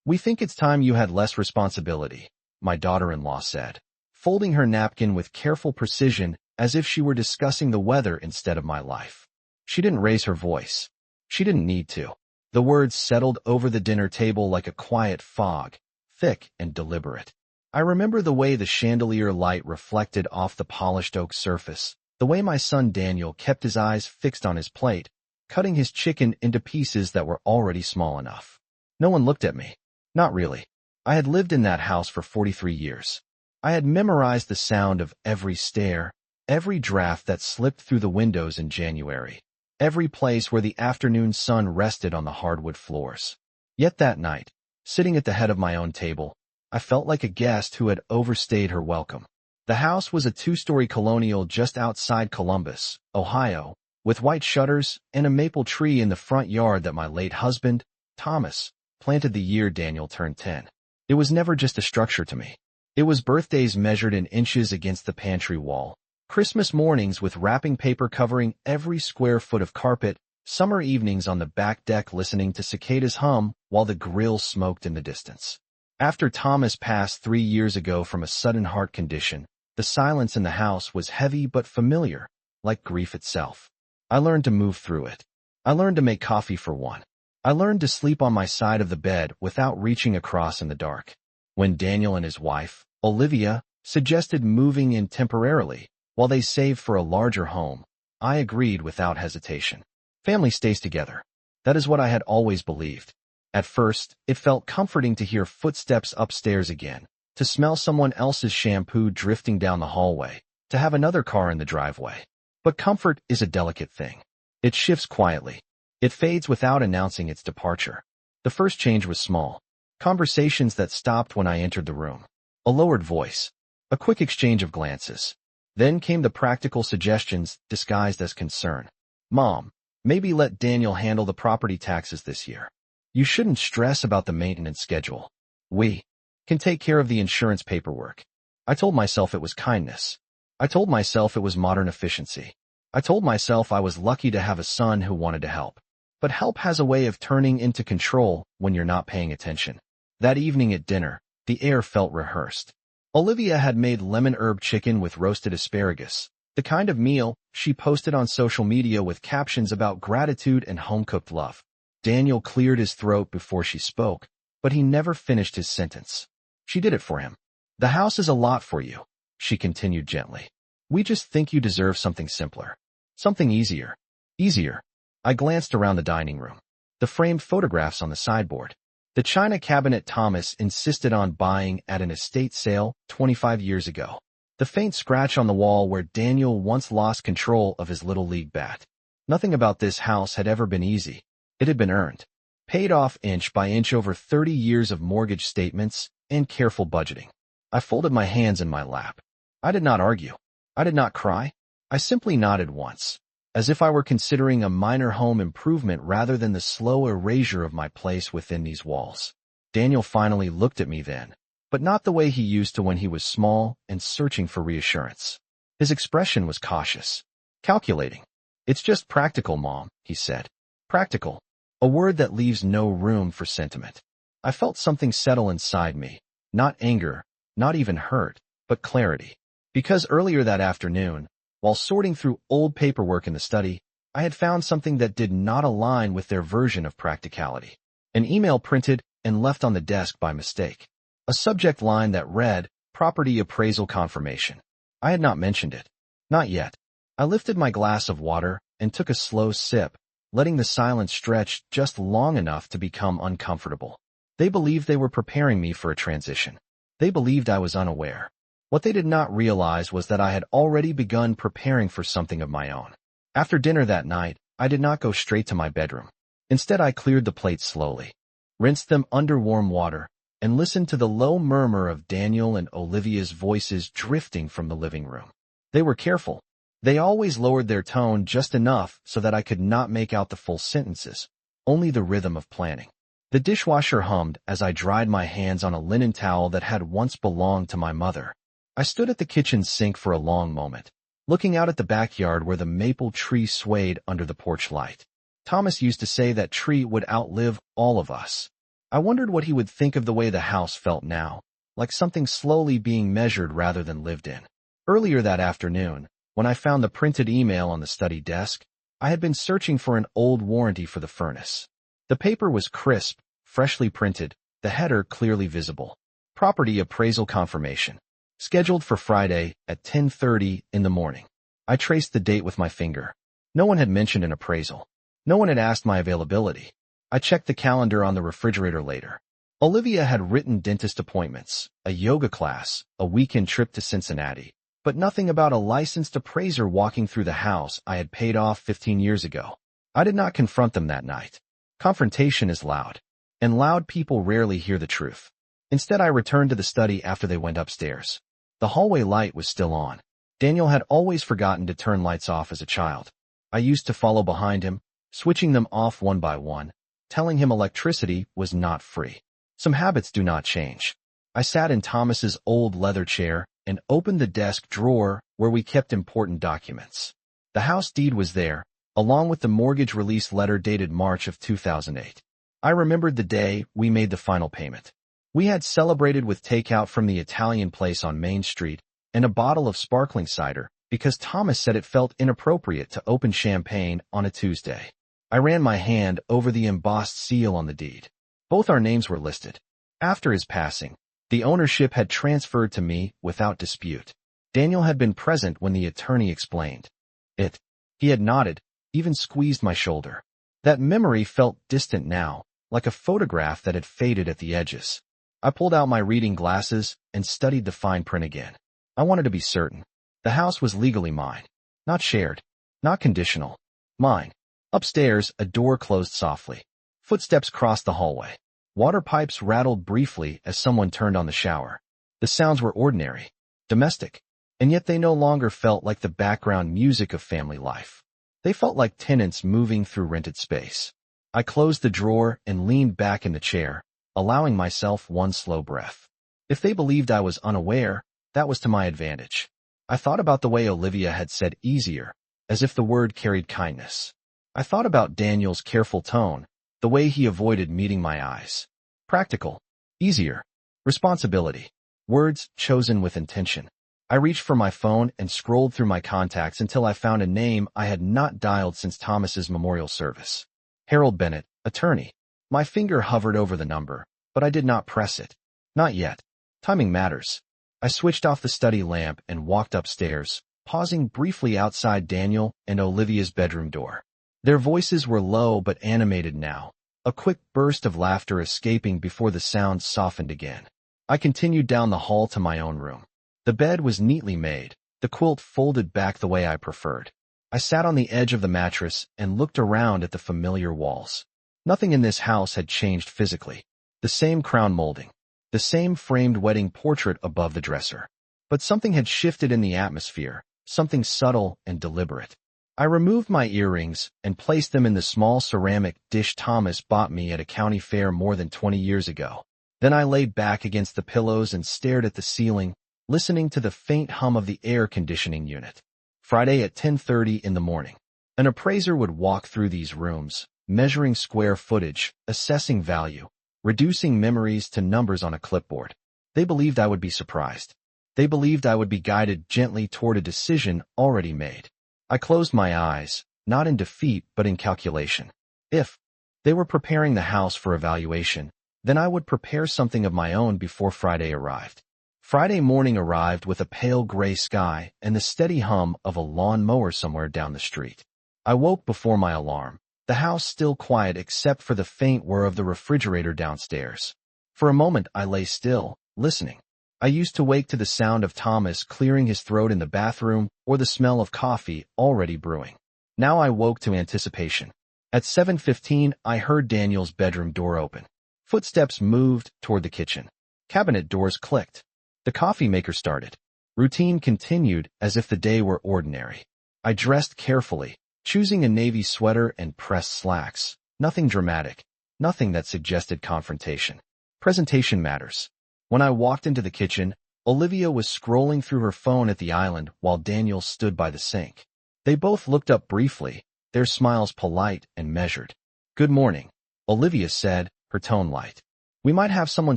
"We think it's time you had less responsibility," my daughter-in-law said, folding her napkin with careful precision as if she were discussing the weather instead of my life. She didn't raise her voice. She didn't need to. The words settled over the dinner table like a quiet fog, thick and deliberate. I remember the way the chandelier light reflected off the polished oak surface, the way my son Daniel kept his eyes fixed on his plate, cutting his chicken into pieces that were already small enough. No one looked at me. Not really. I had lived in that house for 43 years. I had memorized the sound of every stair, every draft that slipped through the windows in January, every place where the afternoon sun rested on the hardwood floors. Yet that night, sitting at the head of my own table, I felt like a guest who had overstayed her welcome. The house was a two-story colonial just outside Columbus, Ohio, with white shutters and a maple tree in the front yard that my late husband, Thomas, planted the year Daniel turned 10. It was never just a structure to me. It was birthdays measured in inches against the pantry wall, Christmas mornings with wrapping paper covering every square foot of carpet, summer evenings on the back deck listening to cicadas hum while the grill smoked in the distance. After Thomas passed 3 years ago from a sudden heart condition, the silence in the house was heavy but familiar, like grief itself. I learned to move through it. I learned to make coffee for one. I learned to sleep on my side of the bed without reaching across in the dark. When Daniel and his wife, Olivia, suggested moving in temporarily, while they saved for a larger home, I agreed without hesitation. Family stays together. That is what I had always believed. At first, it felt comforting to hear footsteps upstairs again, to smell someone else's shampoo drifting down the hallway, to have another car in the driveway. But comfort is a delicate thing. It shifts quietly. It fades without announcing its departure. The first change was small. Conversations that stopped when I entered the room. A lowered voice. A quick exchange of glances. Then came the practical suggestions disguised as concern. "Mom, maybe let Daniel handle the property taxes this year. You shouldn't stress about the maintenance schedule. We can take care of the insurance paperwork." I told myself it was kindness. I told myself it was modern efficiency. I told myself I was lucky to have a son who wanted to help. But help has a way of turning into control when you're not paying attention. That evening at dinner, the air felt rehearsed. Olivia had made lemon herb chicken with roasted asparagus, the kind of meal she posted on social media with captions about gratitude and home-cooked love. Daniel cleared his throat before she spoke, but he never finished his sentence. She did it for him. "The house is a lot for you," she continued gently. "We just think you deserve something simpler. Something easier." Easier. I glanced around the dining room. The framed photographs on the sideboard. The china cabinet Thomas insisted on buying at an estate sale 25 years ago. The faint scratch on the wall where Daniel once lost control of his little league bat. Nothing about this house had ever been easy. It had been earned. Paid off inch by inch over 30 years of mortgage statements and careful budgeting. I folded my hands in my lap. I did not argue. I did not cry. I simply nodded once, as if I were considering a minor home improvement rather than the slow erasure of my place within these walls. Daniel finally looked at me then, but not the way he used to when he was small and searching for reassurance. His expression was cautious, calculating. "It's just practical, Mom," he said. Practical. A word that leaves no room for sentiment. I felt something settle inside me. Not anger, not even hurt, but clarity. Because earlier that afternoon, while sorting through old paperwork in the study, I had found something that did not align with their version of practicality. An email printed and left on the desk by mistake. A subject line that read, "Property appraisal confirmation." I had not mentioned it. Not yet. I lifted my glass of water and took a slow sip, letting the silence stretch just long enough to become uncomfortable. They believed they were preparing me for a transition. They believed I was unaware. What they did not realize was that I had already begun preparing for something of my own. After dinner that night, I did not go straight to my bedroom. Instead, I cleared the plates slowly, rinsed them under warm water, and listened to the low murmur of Daniel and Olivia's voices drifting from the living room. They were careful. They always lowered their tone just enough so that I could not make out the full sentences, only the rhythm of planning. The dishwasher hummed as I dried my hands on a linen towel that had once belonged to my mother. I stood at the kitchen sink for a long moment, looking out at the backyard where the maple tree swayed under the porch light. Thomas used to say that tree would outlive all of us. I wondered what he would think of the way the house felt now, like something slowly being measured rather than lived in. Earlier that afternoon, when I found the printed email on the study desk, I had been searching for an old warranty for the furnace. The paper was crisp, freshly printed, the header clearly visible. Property appraisal confirmation. Scheduled for Friday at 10:30 in the morning. I traced the date with my finger. No one had mentioned an appraisal. No one had asked my availability. I checked the calendar on the refrigerator later. Olivia had written dentist appointments, a yoga class, a weekend trip to Cincinnati, but nothing about a licensed appraiser walking through the house I had paid off 15 years ago. I did not confront them that night. Confrontation is loud, and loud people rarely hear the truth. Instead, I returned to the study after they went upstairs. The hallway light was still on. Daniel had always forgotten to turn lights off as a child. I used to follow behind him, switching them off one by one, telling him electricity was not free. Some habits do not change. I sat in Thomas's old leather chair and opened the desk drawer where we kept important documents. The house deed was there, along with the mortgage release letter dated March of 2008. I remembered the day we made the final payment. We had celebrated with takeout from the Italian place on Main Street and a bottle of sparkling cider because Thomas said it felt inappropriate to open champagne on a Tuesday. I ran my hand over the embossed seal on the deed. Both our names were listed. After his passing, the ownership had transferred to me without dispute. Daniel had been present when the attorney explained it. He had nodded, even squeezed my shoulder. That memory felt distant now, like a photograph that had faded at the edges. I pulled out my reading glasses and studied the fine print again. I wanted to be certain. The house was legally mine. Not shared. Not conditional. Mine. Upstairs, a door closed softly. Footsteps crossed the hallway. Water pipes rattled briefly as someone turned on the shower. The sounds were ordinary, domestic, and yet they no longer felt like the background music of family life. They felt like tenants moving through rented space. I closed the drawer and leaned back in the chair, allowing myself one slow breath. If they believed I was unaware, that was to my advantage. I thought about the way Olivia had said easier, as if the word carried kindness. I thought about Daniel's careful tone, the way he avoided meeting my eyes. Practical. Easier. Responsibility. Words chosen with intention. I reached for my phone and scrolled through my contacts until I found a name I had not dialed since Thomas's memorial service. Harold Bennett, attorney. My finger hovered over the number, but I did not press it. Not yet. Timing matters. I switched off the study lamp and walked upstairs, pausing briefly outside Daniel and Olivia's bedroom door. Their voices were low but animated now, a quick burst of laughter escaping before the sounds softened again. I continued down the hall to my own room. The bed was neatly made, the quilt folded back the way I preferred. I sat on the edge of the mattress and looked around at the familiar walls. Nothing in this house had changed physically. The same crown molding, the same framed wedding portrait above the dresser. But something had shifted in the atmosphere, something subtle and deliberate. I removed my earrings and placed them in the small ceramic dish Thomas bought me at a county fair more than 20 years ago. Then I lay back against the pillows and stared at the ceiling, listening to the faint hum of the air conditioning unit. Friday at 10:30 in the morning. An appraiser would walk through these rooms, measuring square footage, assessing value, reducing memories to numbers on a clipboard. They believed I would be surprised. They believed I would be guided gently toward a decision already made. I closed my eyes, not in defeat but in calculation. If they were preparing the house for evaluation, then I would prepare something of my own before Friday arrived. Friday morning arrived with a pale gray sky and the steady hum of a lawn mower somewhere down the street. I woke before my alarm, the house still quiet except for the faint whir of the refrigerator downstairs. For a moment I lay still, listening. I used to wake to the sound of Thomas clearing his throat in the bathroom or the smell of coffee already brewing. Now I woke to anticipation. At 7:15, I heard Daniel's bedroom door open. Footsteps moved toward the kitchen. Cabinet doors clicked. The coffee maker started. Routine continued as if the day were ordinary. I dressed carefully, choosing a navy sweater and pressed slacks. Nothing dramatic. Nothing that suggested confrontation. Presentation matters. When I walked into the kitchen, Olivia was scrolling through her phone at the island while Daniel stood by the sink. They both looked up briefly, their smiles polite and measured. "Good morning," Olivia said, her tone light. We might have someone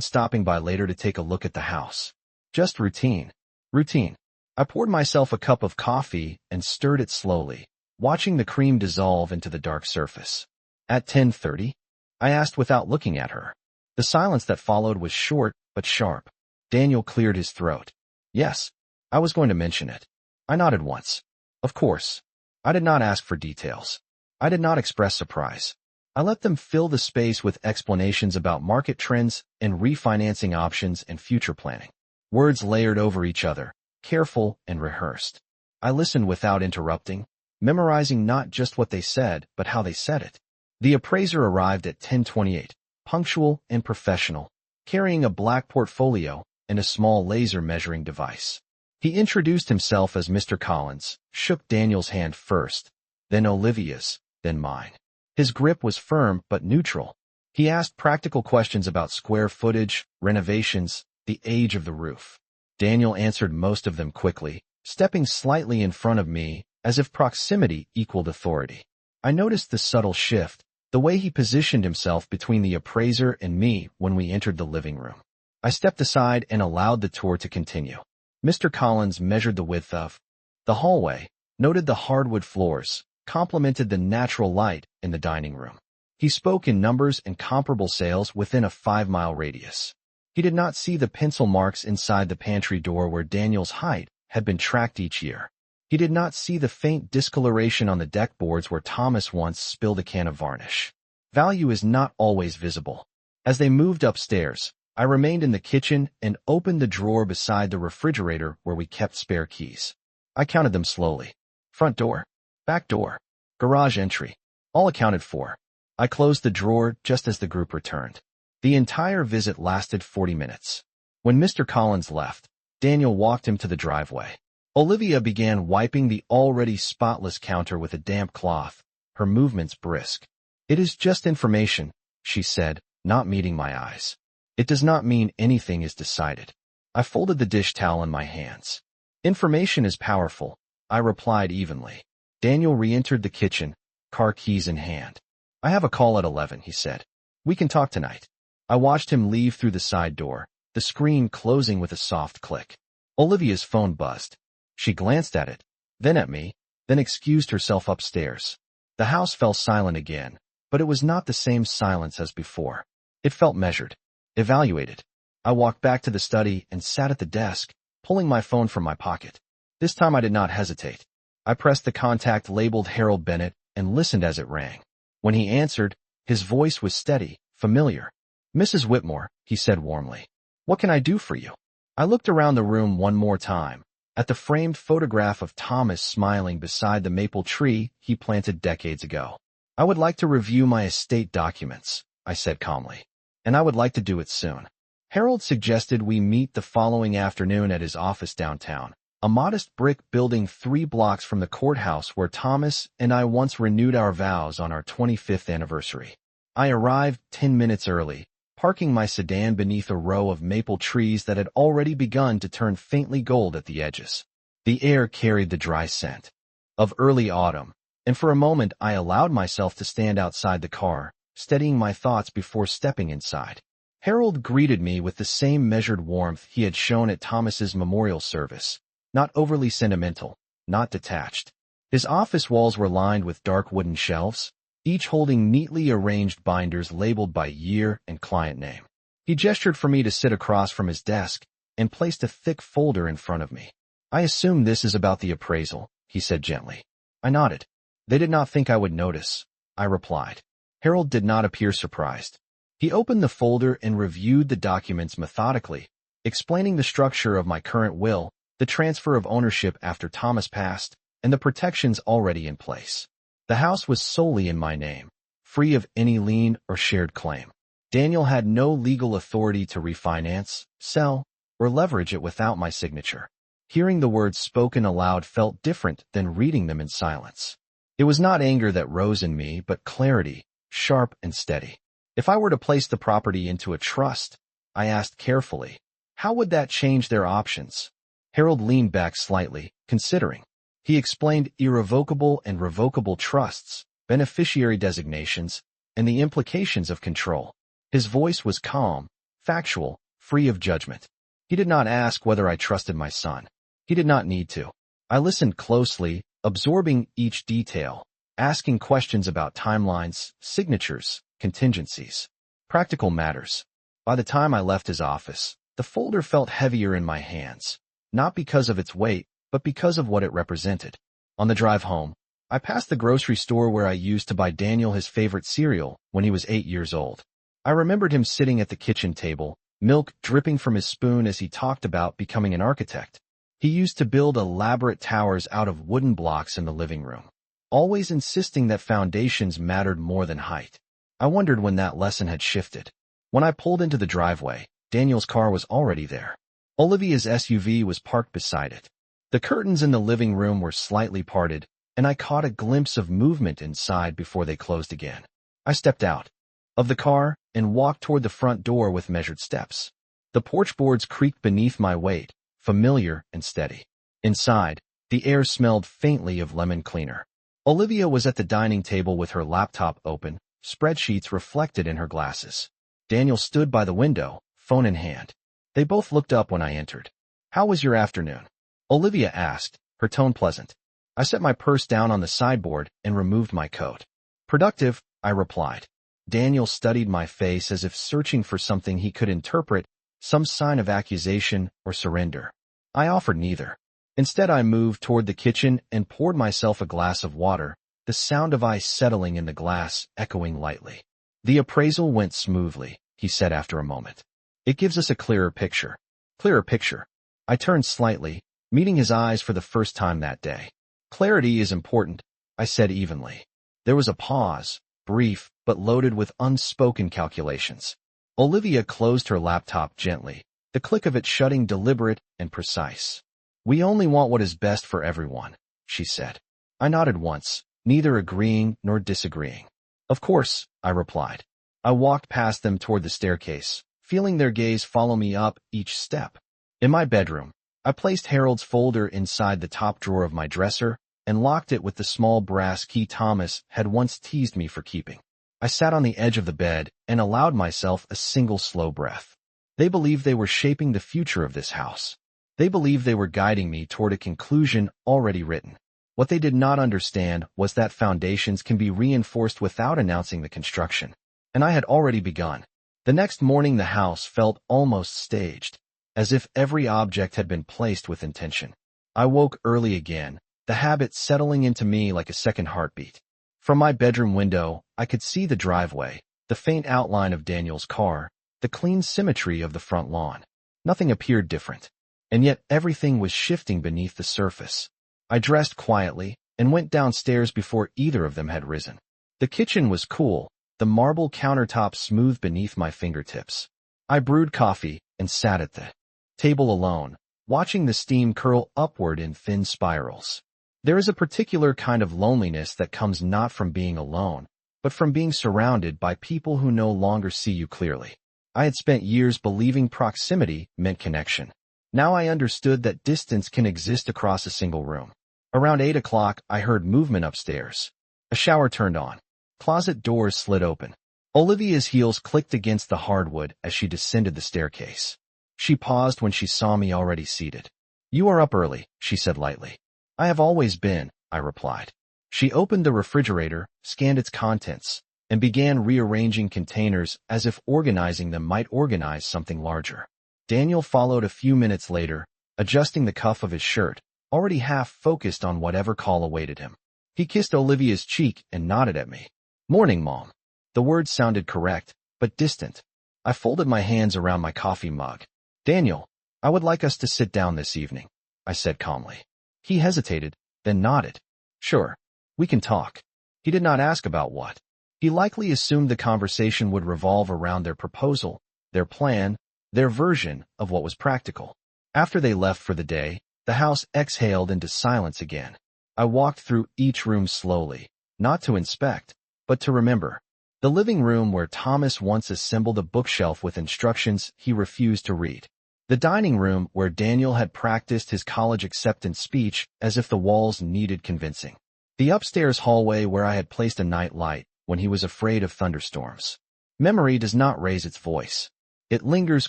stopping by later to take a look at the house. Just routine. Routine. I poured myself a cup of coffee and stirred it slowly, watching the cream dissolve into the dark surface. At 10:30? I asked without looking at her. The silence that followed was short but sharp. Daniel cleared his throat. Yes, I was going to mention it. I nodded once. Of course. I did not ask for details. I did not express surprise. I let them fill the space with explanations about market trends and refinancing options and future planning. Words layered over each other, careful and rehearsed. I listened without interrupting, memorizing not just what they said, but how they said it. The appraiser arrived at 10:28, punctual and professional, carrying a black portfolio and a small laser measuring device. He introduced himself as Mr. Collins, shook Daniel's hand first, then Olivia's, then mine. His grip was firm but neutral. He asked practical questions about square footage, renovations, the age of the roof. Daniel answered most of them quickly, stepping slightly in front of me, as if proximity equaled authority. I noticed the subtle shift, the way he positioned himself between the appraiser and me when we entered the living room. I stepped aside and allowed the tour to continue. Mr. Collins measured the width of the hallway, noted the hardwood floors, complimented the natural light in the dining room. He spoke in numbers and comparable sales within a 5-mile radius. He did not see the pencil marks inside the pantry door where Daniel's height had been tracked each year. He did not see the faint discoloration on the deck boards where Thomas once spilled a can of varnish. Value is not always visible. As they moved upstairs, I remained in the kitchen and opened the drawer beside the refrigerator where we kept spare keys. I counted them slowly. Front door, back door, garage entry, all accounted for. I closed the drawer just as the group returned. The entire visit lasted 40 minutes. When Mr. Collins left, Daniel walked him to the driveway. Olivia began wiping the already spotless counter with a damp cloth, her movements brisk. "It is just information," she said, not meeting my eyes. "It does not mean anything is decided." I folded the dish towel in my hands. "Information is powerful," I replied evenly. Daniel re-entered the kitchen, car keys in hand. "I have a call at 11, he said. "We can talk tonight." I watched him leave through the side door, the screen closing with a soft click. Olivia's phone buzzed. She glanced at it, then at me, then excused herself upstairs. The house fell silent again, but it was not the same silence as before. It felt measured, evaluated. I walked back to the study and sat at the desk, pulling my phone from my pocket. This time I did not hesitate. I pressed the contact labeled Harold Bennett and listened as it rang. When he answered, his voice was steady, familiar. "Mrs. Whitmore," he said warmly. "What can I do for you?" I looked around the room one more time, at the framed photograph of Thomas smiling beside the maple tree he planted decades ago. "I would like to review my estate documents," I said calmly. "And I would like to do it soon." Harold suggested we meet the following afternoon at his office downtown, a modest brick building 3 blocks from the courthouse where Thomas and I once renewed our vows on our 25th anniversary. I arrived 10 minutes early, parking my sedan beneath a row of maple trees that had already begun to turn faintly gold at the edges. The air carried the dry scent of early autumn, and for a moment I allowed myself to stand outside the car, steadying my thoughts before stepping inside. Harold greeted me with the same measured warmth he had shown at Thomas's memorial service, not overly sentimental, not detached. His office walls were lined with dark wooden shelves, each holding neatly arranged binders labeled by year and client name. He gestured for me to sit across from his desk and placed a thick folder in front of me. "I assume this is about the appraisal," he said gently. I nodded. "They did not think I would notice," I replied. Harold did not appear surprised. He opened the folder and reviewed the documents methodically, explaining the structure of my current will, the transfer of ownership after Thomas passed, and the protections already in place. The house was solely in my name, free of any lien or shared claim. Daniel had no legal authority to refinance, sell, or leverage it without my signature. Hearing the words spoken aloud felt different than reading them in silence. It was not anger that rose in me, but clarity, sharp and steady. If I were to place the property into a trust, I asked carefully, how would that change their options? Harold leaned back slightly, considering. He explained irrevocable and revocable trusts, beneficiary designations, and the implications of control. His voice was calm, factual, free of judgment. He did not ask whether I trusted my son. He did not need to. I listened closely, absorbing each detail, asking questions about timelines, signatures, contingencies, practical matters. By the time I left his office, the folder felt heavier in my hands, not because of its weight, but because of what it represented. On the drive home, I passed the grocery store where I used to buy Daniel his favorite cereal when he was 8 years old. I remembered him sitting at the kitchen table, milk dripping from his spoon as he talked about becoming an architect. He used to build elaborate towers out of wooden blocks in the living room, always insisting that foundations mattered more than height. I wondered when that lesson had shifted. When I pulled into the driveway, Daniel's car was already there. Olivia's SUV was parked beside it. The curtains in the living room were slightly parted, and I caught a glimpse of movement inside before they closed again. I stepped out of the car and walked toward the front door with measured steps. The porch boards creaked beneath my weight, familiar and steady. Inside, the air smelled faintly of lemon cleaner. Olivia was at the dining table with her laptop open, spreadsheets reflected in her glasses. Daniel stood by the window, phone in hand. They both looked up when I entered. "How was your afternoon?" Olivia asked, her tone pleasant. I set my purse down on the sideboard and removed my coat. "Productive," I replied. Daniel studied my face as if searching for something he could interpret, some sign of accusation or surrender. I offered neither. Instead, I moved toward the kitchen and poured myself a glass of water, the sound of ice settling in the glass echoing lightly. "The appraisal went smoothly," he said after a moment. "It gives us a clearer picture." Clearer picture. I turned slightly, meeting his eyes for the first time that day. "Clarity is important," I said evenly. There was a pause, brief but loaded with unspoken calculations. Olivia closed her laptop gently, the click of it shutting deliberate and precise. "We only want what is best for everyone," she said. I nodded once, neither agreeing nor disagreeing. "Of course," I replied. I walked past them toward the staircase, feeling their gaze follow me up each step. In my bedroom, I placed Harold's folder inside the top drawer of my dresser and locked it with the small brass key Thomas had once teased me for keeping. I sat on the edge of the bed and allowed myself a single slow breath. They believed they were shaping the future of this house. They believed they were guiding me toward a conclusion already written. What they did not understand was that foundations can be reinforced without announcing the construction. And I had already begun. The next morning the house felt almost staged, as if every object had been placed with intention. I woke early again, the habit settling into me like a second heartbeat. From my bedroom window, I could see the driveway, the faint outline of Daniel's car, the clean symmetry of the front lawn. Nothing appeared different, and yet everything was shifting beneath the surface. I dressed quietly and went downstairs before either of them had risen. The kitchen was cool, the marble countertop smooth beneath my fingertips. I brewed coffee and sat at the table alone, watching the steam curl upward in thin spirals. There is a particular kind of loneliness that comes not from being alone, but from being surrounded by people who no longer see you clearly. I had spent years believing proximity meant connection. Now I understood that distance can exist across a single room. Around 8 o'clock, I heard movement upstairs. A shower turned on. Closet doors slid open. Olivia's heels clicked against the hardwood as she descended the staircase. She paused when she saw me already seated. "You are up early," she said lightly. "I have always been," I replied. She opened the refrigerator, scanned its contents, and began rearranging containers as if organizing them might organize something larger. Daniel followed a few minutes later, adjusting the cuff of his shirt, already half focused on whatever call awaited him. He kissed Olivia's cheek and nodded at me. "Morning, Mom." The words sounded correct, but distant. I folded my hands around my coffee mug. "Daniel, I would like us to sit down this evening," I said calmly. He hesitated, then nodded. "Sure, we can talk." He did not ask about what. He likely assumed the conversation would revolve around their proposal, their plan, their version of what was practical. After they left for the day, the house exhaled into silence again. I walked through each room slowly, not to inspect, but to remember. The living room where Thomas once assembled a bookshelf with instructions he refused to read. The dining room where Daniel had practiced his college acceptance speech as if the walls needed convincing. The upstairs hallway where I had placed a night light when he was afraid of thunderstorms. Memory does not raise its voice. It lingers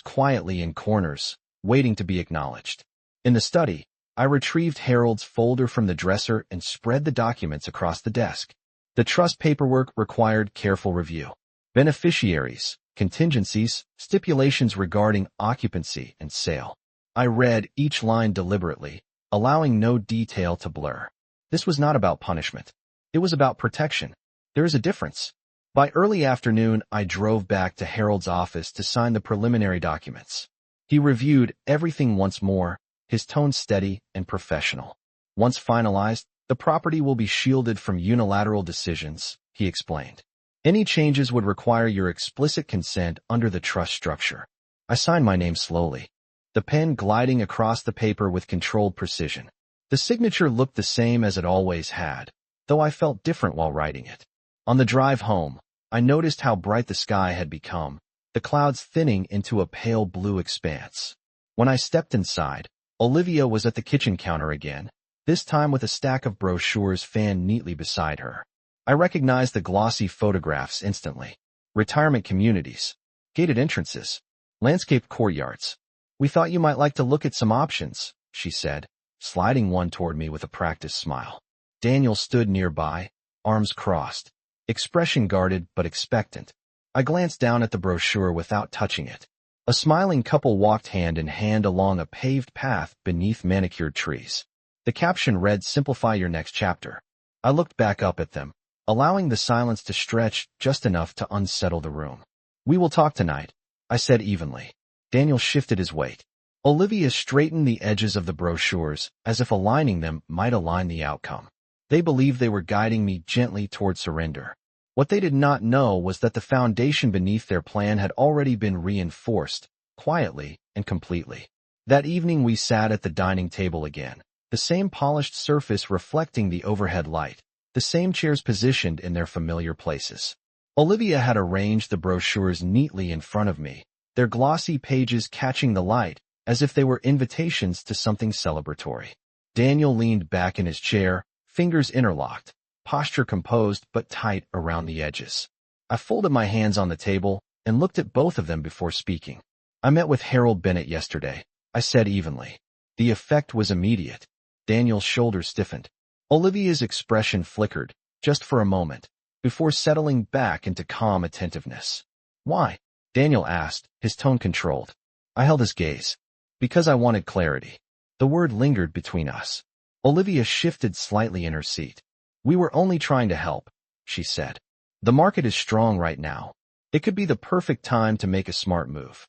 quietly in corners, waiting to be acknowledged. In the study, I retrieved Harold's folder from the dresser and spread the documents across the desk. The trust paperwork required careful review. Beneficiaries, contingencies, stipulations regarding occupancy and sale. I read each line deliberately, allowing no detail to blur. This was not about punishment. It was about protection. There is a difference. By early afternoon, I drove back to Harold's office to sign the preliminary documents. He reviewed everything once more, his tone steady and professional. Once finalized, the property will be shielded from unilateral decisions, he explained. Any changes would require your explicit consent under the trust structure. I signed my name slowly, the pen gliding across the paper with controlled precision. The signature looked the same as it always had, though I felt different while writing it. On the drive home, I noticed how bright the sky had become, the clouds thinning into a pale blue expanse. When I stepped inside, Olivia was at the kitchen counter again, this time with a stack of brochures fanned neatly beside her. I recognized the glossy photographs instantly. Retirement communities, gated entrances, landscaped courtyards. We thought you might like to look at some options, she said, sliding one toward me with a practiced smile. Daniel stood nearby, arms crossed, expression guarded but expectant. I glanced down at the brochure without touching it. A smiling couple walked hand in hand along a paved path beneath manicured trees. The caption read, "Simplify your next chapter." I looked back up at them, allowing the silence to stretch just enough to unsettle the room. "We will talk tonight," I said evenly. Daniel shifted his weight. Olivia straightened the edges of the brochures, as if aligning them might align the outcome. They believed they were guiding me gently toward surrender. What they did not know was that the foundation beneath their plan had already been reinforced, quietly and completely. That evening we sat at the dining table again, the same polished surface reflecting the overhead light, the same chairs positioned in their familiar places. Olivia had arranged the brochures neatly in front of me, their glossy pages catching the light, as if they were invitations to something celebratory. Daniel leaned back in his chair, fingers interlocked, posture composed but tight around the edges. I folded my hands on the table and looked at both of them before speaking. "I met with Harold Bennett yesterday," I said evenly. The effect was immediate. Daniel's shoulders stiffened. Olivia's expression flickered, just for a moment, before settling back into calm attentiveness. "Why?" Daniel asked, his tone controlled. I held his gaze. "Because I wanted clarity." The word lingered between us. Olivia shifted slightly in her seat. "We were only trying to help," she said. "The market is strong right now. It could be the perfect time to make a smart move."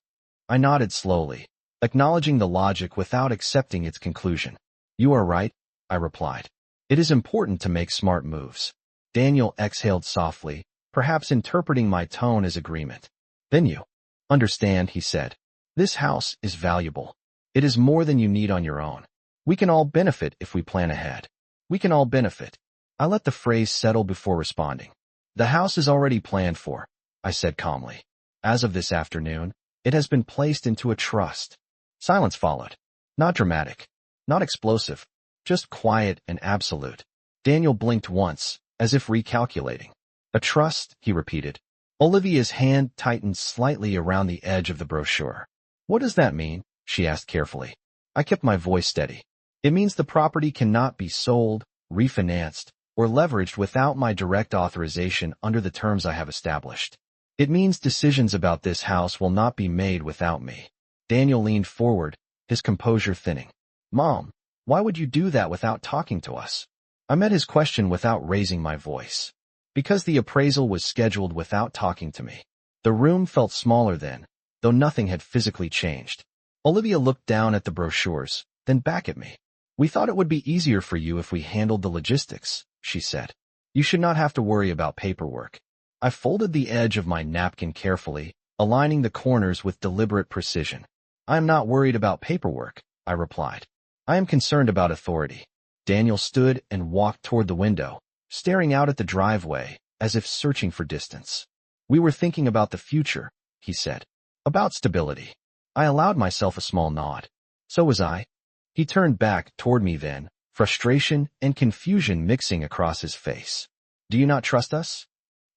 I nodded slowly, acknowledging the logic without accepting its conclusion. "You are right," I replied. "It is important to make smart moves." Daniel exhaled softly, perhaps interpreting my tone as agreement. "Then you understand," he said. "This house is valuable. It is more than you need on your own. We can all benefit if we plan ahead. We can all benefit." I let the phrase settle before responding. "The house is already planned for," I said calmly. "As of this afternoon, it has been placed into a trust." Silence followed. Not dramatic, not explosive, just quiet and absolute. Daniel blinked once, as if recalculating. "A trust," he repeated. Olivia's hand tightened slightly around the edge of the brochure. "What does that mean?" she asked carefully. I kept my voice steady. "It means the property cannot be sold, refinanced, or leveraged without my direct authorization under the terms I have established. It means decisions about this house will not be made without me." Daniel leaned forward, his composure thinning. "Mom, why would you do that without talking to us?" I met his question without raising my voice. "Because the appraisal was scheduled without talking to me." The room felt smaller then, though nothing had physically changed. Olivia looked down at the brochures, then back at me. "We thought it would be easier for you if we handled the logistics," she said. "You should not have to worry about paperwork." I folded the edge of my napkin carefully, aligning the corners with deliberate precision. "I am not worried about paperwork," I replied. "I am concerned about authority." Daniel stood and walked toward the window, staring out at the driveway, as if searching for distance. "We were thinking about the future," he said. "About stability." I allowed myself a small nod. "So was I." He turned back toward me then, frustration and confusion mixing across his face. "Do you not trust us?"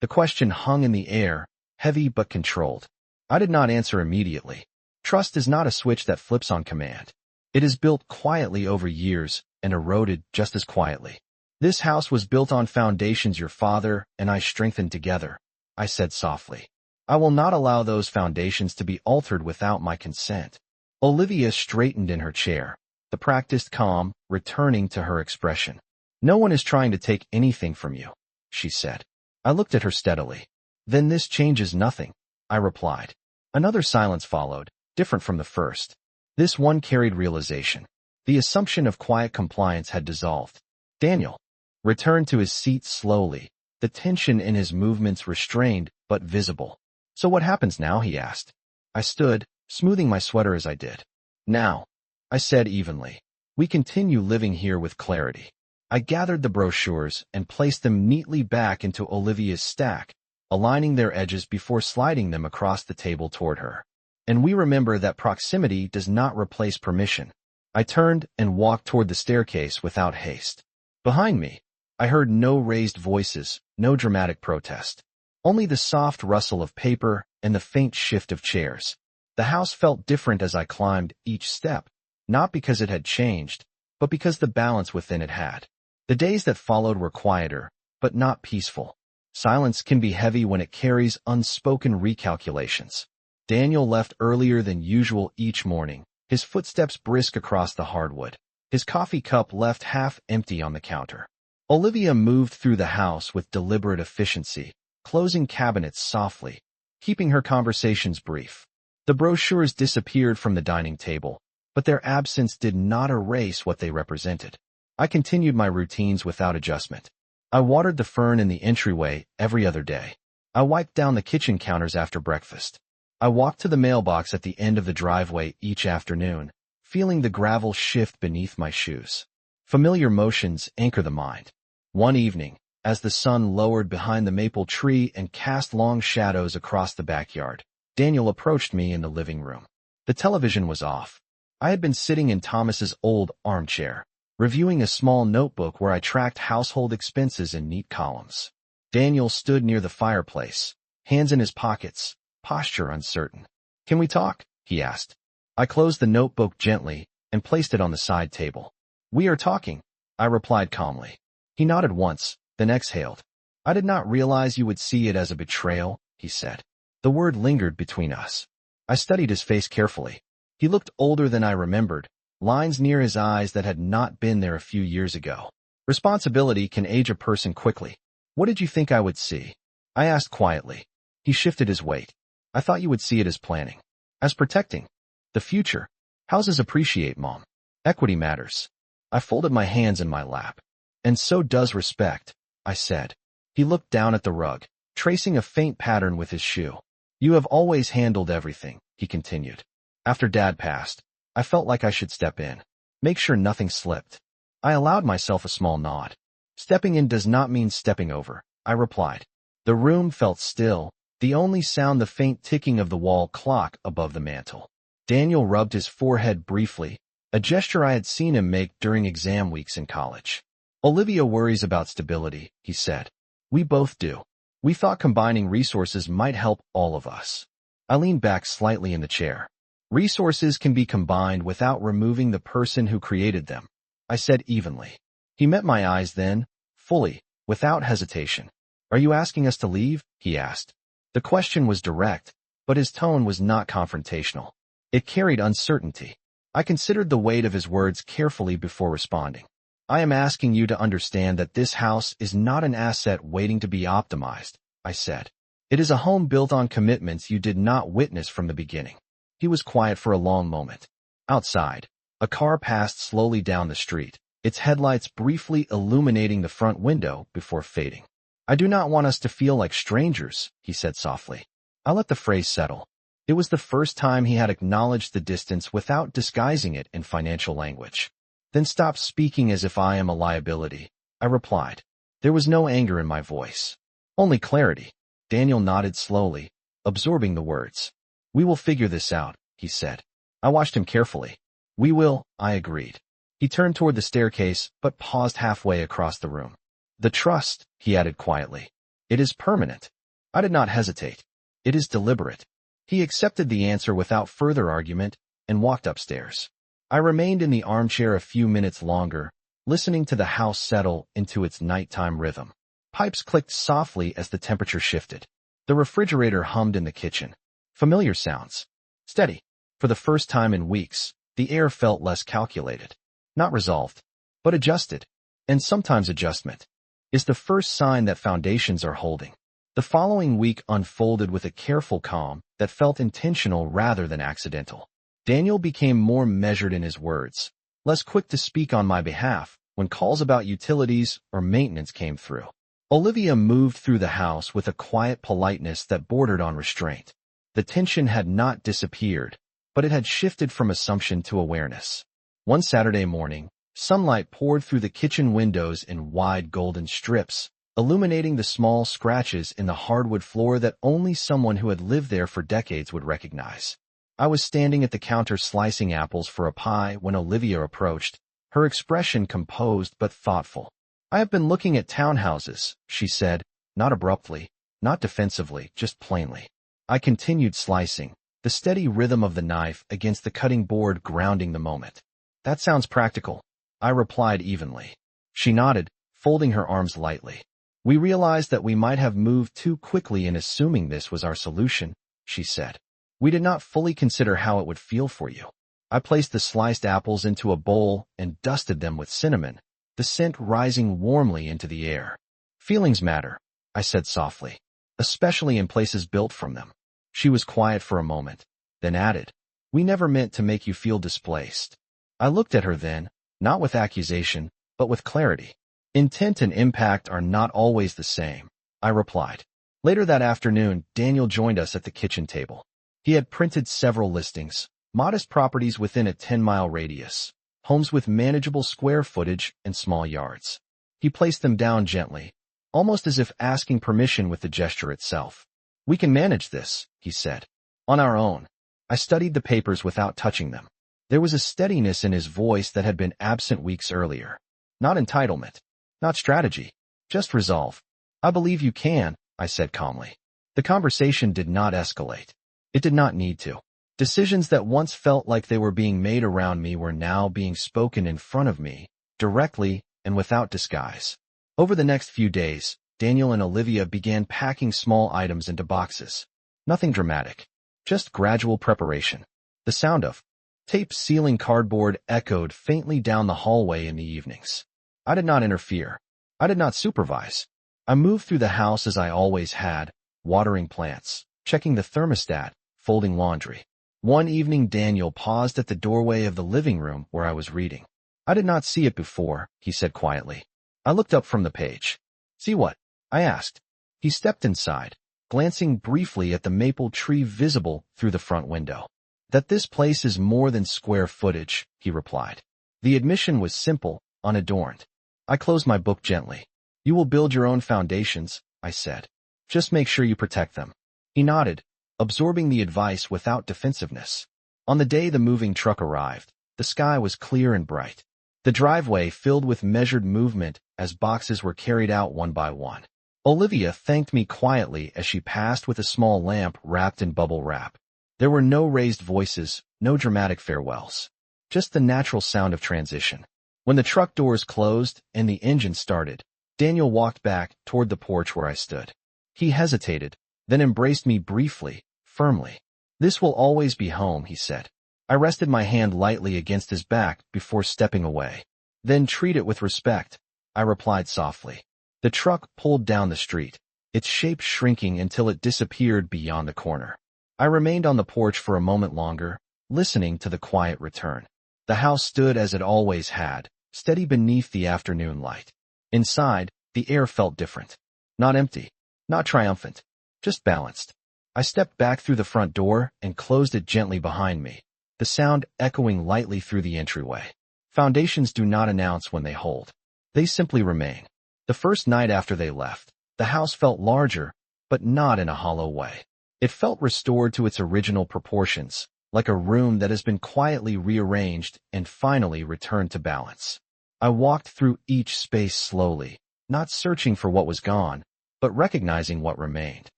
The question hung in the air, heavy but controlled. I did not answer immediately. Trust is not a switch that flips on command. It is built quietly over years and eroded just as quietly. This house was built on foundations your father and I strengthened together, I said softly. I will not allow those foundations to be altered without my consent. Olivia straightened in her chair, the practiced calm returning to her expression. No one is trying to take anything from you, she said. I looked at her steadily. Then this changes nothing, I replied. Another silence followed, different from the first. This one carried realization. The assumption of quiet compliance had dissolved. Daniel returned to his seat slowly, the tension in his movements restrained but visible. So what happens now? He asked. I stood, smoothing my sweater as I did. Now, I said evenly, we continue living here with clarity. I gathered the brochures and placed them neatly back into Olivia's stack, aligning their edges before sliding them across the table toward her. And we remember that proximity does not replace permission. I turned and walked toward the staircase without haste. Behind me, I heard no raised voices, no dramatic protest. Only the soft rustle of paper and the faint shift of chairs. The house felt different as I climbed each step, not because it had changed, but because the balance within it had. The days that followed were quieter, but not peaceful. Silence can be heavy when it carries unspoken recalculations. Daniel left earlier than usual each morning, his footsteps brisk across the hardwood, his coffee cup left half empty on the counter. Olivia moved through the house with deliberate efficiency, closing cabinets softly, keeping her conversations brief. The brochures disappeared from the dining table, but their absence did not erase what they represented. I continued my routines without adjustment. I watered the fern in the entryway every other day. I wiped down the kitchen counters after breakfast. I walked to the mailbox at the end of the driveway each afternoon, feeling the gravel shift beneath my shoes. Familiar motions anchor the mind. One evening, as the sun lowered behind the maple tree and cast long shadows across the backyard, Daniel approached me in the living room. The television was off. I had been sitting in Thomas's old armchair, reviewing a small notebook where I tracked household expenses in neat columns. Daniel stood near the fireplace, hands in his pockets, posture uncertain. Can we talk? He asked. I closed the notebook gently and placed it on the side table. We are talking, I replied calmly. He nodded once, then exhaled. I did not realize you would see it as a betrayal, he said. The word lingered between us. I studied his face carefully. He looked older than I remembered, lines near his eyes that had not been there a few years ago. Responsibility can age a person quickly. What did you think I would see? I asked quietly. He shifted his weight. I thought you would see it as planning. As protecting. The future. Houses appreciate, Mom. Equity matters. I folded my hands in my lap. And so does respect, I said. He looked down at the rug, tracing a faint pattern with his shoe. You have always handled everything, he continued. After Dad passed, I felt like I should step in. Make sure nothing slipped. I allowed myself a small nod. Stepping in does not mean stepping over, I replied. The room felt still, the only sound the faint ticking of the wall clock above the mantel. Daniel rubbed his forehead briefly, a gesture I had seen him make during exam weeks in college. Olivia worries about stability, he said. We both do. We thought combining resources might help all of us. I leaned back slightly in the chair. Resources can be combined without removing the person who created them, I said evenly. He met my eyes then, fully, without hesitation. Are you asking us to leave? He asked. The question was direct, but his tone was not confrontational. It carried uncertainty. I considered the weight of his words carefully before responding. I am asking you to understand that this house is not an asset waiting to be optimized, I said. It is a home built on commitments you did not witness from the beginning. He was quiet for a long moment. Outside, a car passed slowly down the street, its headlights briefly illuminating the front window before fading. I do not want us to feel like strangers, he said softly. I let the phrase settle. It was the first time he had acknowledged the distance without disguising it in financial language. Then stop speaking as if I am a liability, I replied. There was no anger in my voice. Only clarity. Daniel nodded slowly, absorbing the words. We will figure this out, he said. I watched him carefully. We will, I agreed. He turned toward the staircase, but paused halfway across the room. The trust, he added quietly. It is permanent. I did not hesitate. It is deliberate. He accepted the answer without further argument and walked upstairs. I remained in the armchair a few minutes longer, listening to the house settle into its nighttime rhythm. Pipes clicked softly as the temperature shifted. The refrigerator hummed in the kitchen. Familiar sounds. Steady. For the first time in weeks, the air felt less calculated. Not resolved, but adjusted. And sometimes adjustment is the first sign that foundations are holding. The following week unfolded with a careful calm that felt intentional rather than accidental. Daniel became more measured in his words, less quick to speak on my behalf when calls about utilities or maintenance came through. Olivia moved through the house with a quiet politeness that bordered on restraint. The tension had not disappeared, but it had shifted from assumption to awareness. One Saturday morning, sunlight poured through the kitchen windows in wide golden strips, illuminating the small scratches in the hardwood floor that only someone who had lived there for decades would recognize. I was standing at the counter slicing apples for a pie when Olivia approached, her expression composed but thoughtful. "I have been looking at townhouses," she said, not abruptly, not defensively, just plainly. I continued slicing, the steady rhythm of the knife against the cutting board grounding the moment. "That sounds practical," I replied evenly. She nodded, folding her arms lightly. "We realized that we might have moved too quickly in assuming this was our solution," she said. "We did not fully consider how it would feel for you." I placed the sliced apples into a bowl and dusted them with cinnamon, the scent rising warmly into the air. "Feelings matter," I said softly, "especially in places built from them." She was quiet for a moment, then added, "We never meant to make you feel displaced." I looked at her then, not with accusation, but with clarity. "Intent and impact are not always the same," I replied. Later that afternoon, Daniel joined us at the kitchen table. He had printed several listings, modest properties within a 10-mile radius, homes with manageable square footage and small yards. He placed them down gently, almost as if asking permission with the gesture itself. "We can manage this," he said, "on our own." I studied the papers without touching them. There was a steadiness in his voice that had been absent weeks earlier. Not entitlement, not strategy, just resolve. "I believe you can," I said calmly. The conversation did not escalate. It did not need to. Decisions that once felt like they were being made around me were now being spoken in front of me, directly and without disguise. Over the next few days, Daniel and Olivia began packing small items into boxes. Nothing dramatic, just gradual preparation. The sound of tape sealing cardboard echoed faintly down the hallway in the evenings. I did not interfere. I did not supervise. I moved through the house as I always had, watering plants, checking the thermostat, folding laundry. One evening, Daniel paused at the doorway of the living room where I was reading. "I did not see it before," he said quietly. I looked up from the page. "See what?" I asked. He stepped inside, glancing briefly at the maple tree visible through the front window. "That this place is more than square footage," he replied. The admission was simple, unadorned. I closed my book gently. "You will build your own foundations," I said. "Just make sure you protect them." He nodded, absorbing the advice without defensiveness. On the day the moving truck arrived, the sky was clear and bright. The driveway filled with measured movement as boxes were carried out one by one. Olivia thanked me quietly as she passed with a small lamp wrapped in bubble wrap. There were no raised voices, no dramatic farewells. Just the natural sound of transition. When the truck doors closed and the engine started, Daniel walked back toward the porch where I stood. He hesitated, then embraced me briefly, firmly. "This will always be home," he said. I rested my hand lightly against his back before stepping away. "Then treat it with respect," I replied softly. The truck pulled down the street, its shape shrinking until it disappeared beyond the corner. I remained on the porch for a moment longer, listening to the quiet return. The house stood as it always had, steady beneath the afternoon light. Inside, the air felt different. Not empty, not triumphant, just balanced. I stepped back through the front door and closed it gently behind me, the sound echoing lightly through the entryway. Foundations do not announce when they hold. They simply remain. The first night after they left, the house felt larger, but not in a hollow way. It felt restored to its original proportions, like a room that has been quietly rearranged and finally returned to balance. I walked through each space slowly, not searching for what was gone, but recognizing what remained.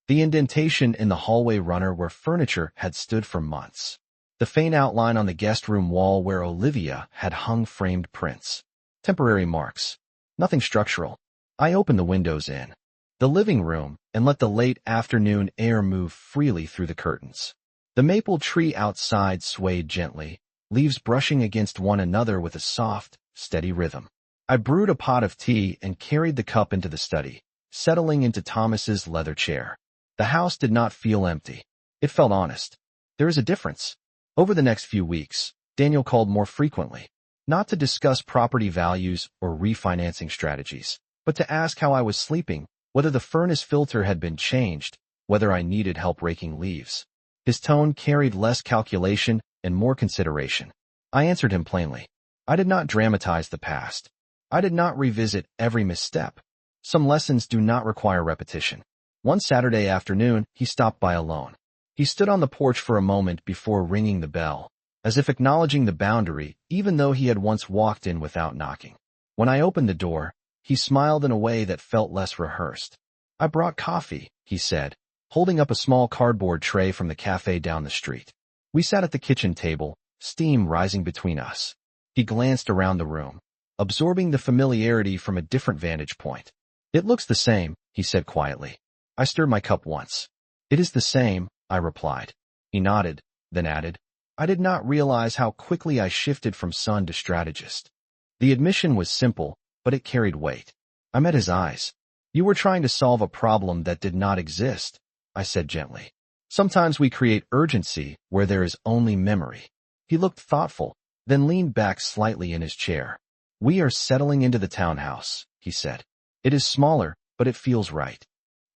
The indentation in the hallway runner where furniture had stood for months. The faint outline on the guest room wall where Olivia had hung framed prints. Temporary marks. Nothing structural. I opened the windows in the living room and let the late afternoon air move freely through the curtains. The maple tree outside swayed gently, leaves brushing against one another with a soft, steady rhythm. I brewed a pot of tea and carried the cup into the study, settling into Thomas's leather chair. The house did not feel empty. It felt honest. There is a difference. Over the next few weeks, Daniel called more frequently, not to discuss property values or refinancing strategies, but to ask how I was sleeping, whether the furnace filter had been changed, whether I needed help raking leaves. His tone carried less calculation and more consideration. I answered him plainly. I did not dramatize the past. I did not revisit every misstep. Some lessons do not require repetition. One Saturday afternoon, he stopped by alone. He stood on the porch for a moment before ringing the bell, as if acknowledging the boundary, even though he had once walked in without knocking. When I opened the door, he smiled in a way that felt less rehearsed. I brought coffee, he said, holding up a small cardboard tray from the cafe down the street. We sat at the kitchen table, steam rising between us. He glanced around the room, absorbing the familiarity from a different vantage point. It looks the same, he said quietly. I stirred my cup once. It is the same, I replied. He nodded, then added, I did not realize how quickly I shifted from son to strategist. The admission was simple, but it carried weight. I met his eyes. You were trying to solve a problem that did not exist, I said gently. Sometimes we create urgency where there is only memory. He looked thoughtful, then leaned back slightly in his chair. We are settling into the townhouse, he said. It is smaller, but it feels right.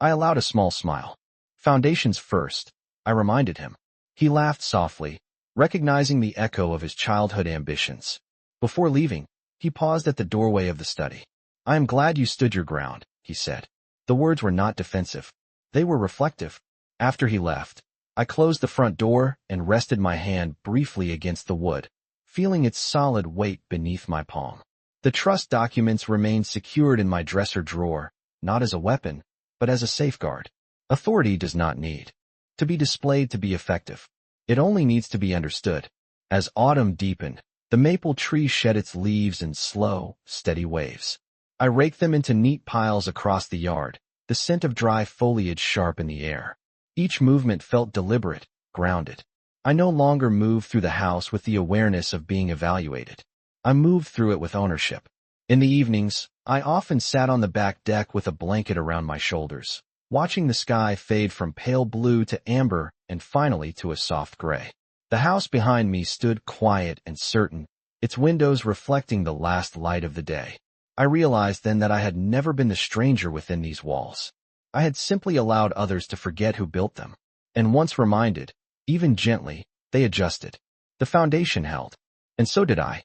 I allowed a small smile. Foundations first, I reminded him. He laughed softly, recognizing the echo of his childhood ambitions. Before leaving, he paused at the doorway of the study. I am glad you stood your ground, he said. The words were not defensive. They were reflective. After he left, I closed the front door and rested my hand briefly against the wood, feeling its solid weight beneath my palm. The trust documents remained secured in my dresser drawer, not as a weapon, but as a safeguard. Authority does not need to be displayed to be effective. It only needs to be understood. As autumn deepened, the maple tree shed its leaves in slow, steady waves. I raked them into neat piles across the yard, the scent of dry foliage sharp in the air. Each movement felt deliberate, grounded. I no longer moved through the house with the awareness of being evaluated. I moved through it with ownership. In the evenings, I often sat on the back deck with a blanket around my shoulders, watching the sky fade from pale blue to amber and finally to a soft gray. The house behind me stood quiet and certain, its windows reflecting the last light of the day. I realized then that I had never been the stranger within these walls. I had simply allowed others to forget who built them. And once reminded, even gently, they adjusted. The foundation held. And so did I.